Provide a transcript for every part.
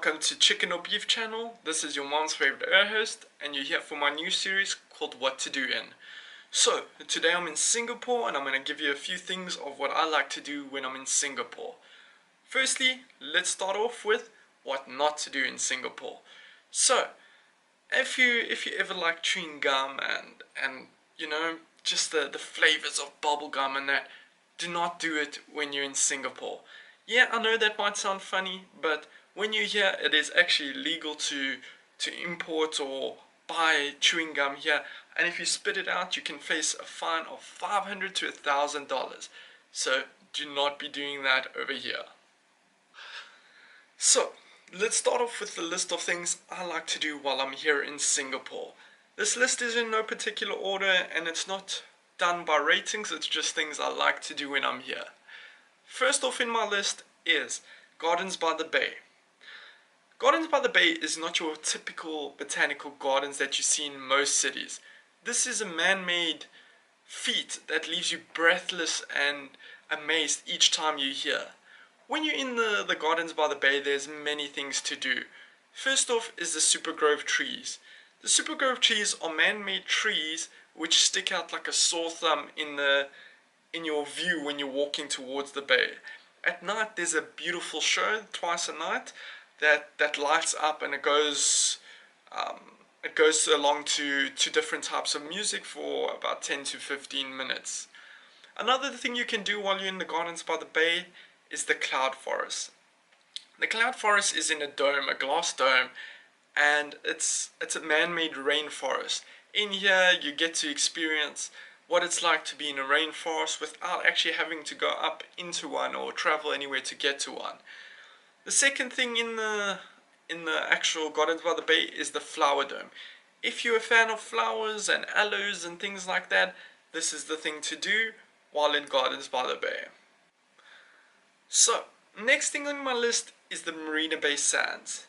welcome to Chicken or Beef channel. This is your mom's favorite air host, and you're here for my new series called What to Do In. So, today I'm in Singapore and I'm going to give you a few things of what I like to do when I'm in Singapore. Firstly, let's start off with what not to do in Singapore. So, if you ever like chewing gum and you know, just the flavors of bubble gum and that, do not do it when you're in Singapore. Yeah, I know that might sound funny, but when you're here, it is actually legal to import or buy chewing gum here, and if you spit it out, you can face a fine of $500 to $1,000. So do not be doing that over here. So let's start off with the list of things I like to do while I'm here in Singapore. This list is in no particular order, and it's not done by ratings, it's just things I like to do when I'm here. First off in my list is Gardens by the Bay. Gardens by the Bay is not your typical botanical gardens that you see in most cities. This is a man-made feat that leaves you breathless and amazed each time you're here. When you're in the Gardens by the Bay, there's many things to do. First off is the super grove trees. The super grove trees are man-made trees which stick out like a sore thumb in your view when you're walking towards the bay. At night there's a beautiful show twice a night that lights up, and it goes along to different types of music for about 10 to 15 minutes. Another thing you can do while you're in the Gardens by the Bay is the cloud forest. The cloud forest is in a dome, a glass dome, and it's a man-made rainforest. In here you get to experience what it's like to be in a rainforest without actually having to go up into one or travel anywhere to get to one. The second thing in the actual Gardens by the Bay is the flower dome. If you're a fan of flowers and aloes and things like that, this is the thing to do while in Gardens by the Bay. So, next thing on my list is the Marina Bay Sands.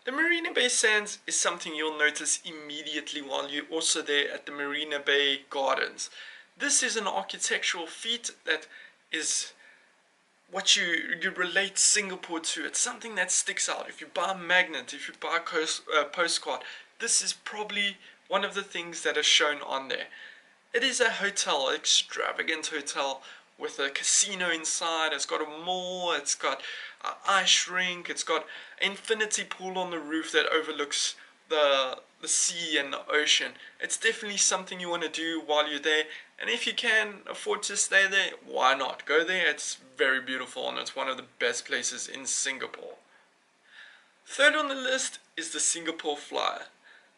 The Marina Bay Sands is something you'll notice immediately while you're also there at the Marina Bay Gardens. This is an architectural feat that is what you relate Singapore to. It's something that sticks out. If you buy a magnet, if you buy a postcard, this is probably one of the things that is shown on there. It is a hotel, an extravagant hotel with a casino inside. It's got a mall, it's got an ice rink, it's got an infinity pool on the roof that overlooks the sea and the ocean. It's definitely something you want to do while you're there, and if you can afford to stay there, why not? Go there, it's very beautiful and it's one of the best places in Singapore. Third on the list is the Singapore Flyer.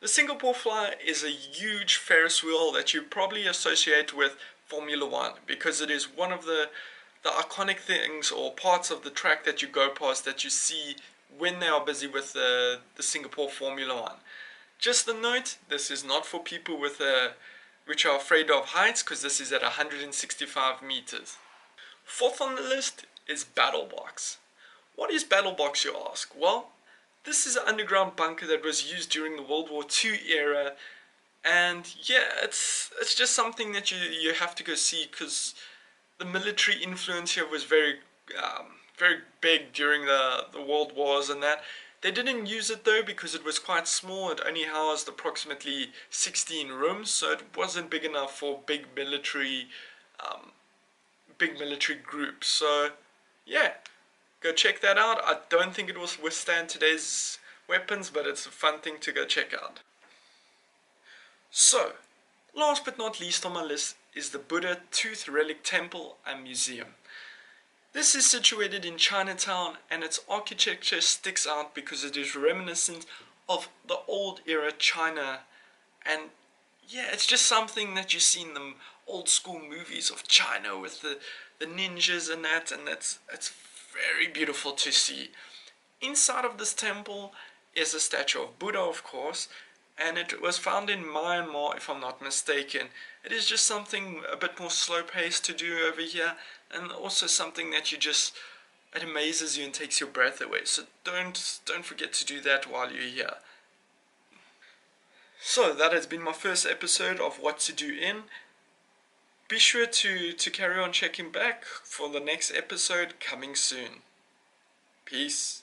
The Singapore Flyer is a huge Ferris wheel that you probably associate with Formula One, because it is one of the iconic things or parts of the track that you go past that you see when they are busy with the Singapore Formula One. Just a note, this is not for people which are afraid of heights, because this is at 165 meters. Fourth on the list is Battle Box. What is Battle Box, you ask? Well, this is an underground bunker that was used during the World War II era, and yeah, it's just something that you have to go see, because the military influence here was very big during the World Wars and that. They didn't use it though because it was quite small. It only housed approximately 16 rooms, so it wasn't big enough for big military groups. So yeah, go check that out. I don't think it will withstand today's weapons, but it's a fun thing to go check out. So, last but not least on my list is the Buddha Tooth Relic Temple and Museum. This is situated in Chinatown, and its architecture sticks out because it is reminiscent of the old era China, and yeah, it's just something that you see in the old school movies of China with the ninjas and that, and it's very beautiful to see. Inside of this temple is a statue of Buddha, of course, and it was found in Myanmar, if I'm not mistaken. It is just something a bit more slow-paced to do over here, and also something that it amazes you and takes your breath away. So don't forget to do that while you're here. So that has been my first episode of What to Do In. Be sure to carry on checking back for the next episode coming soon. Peace.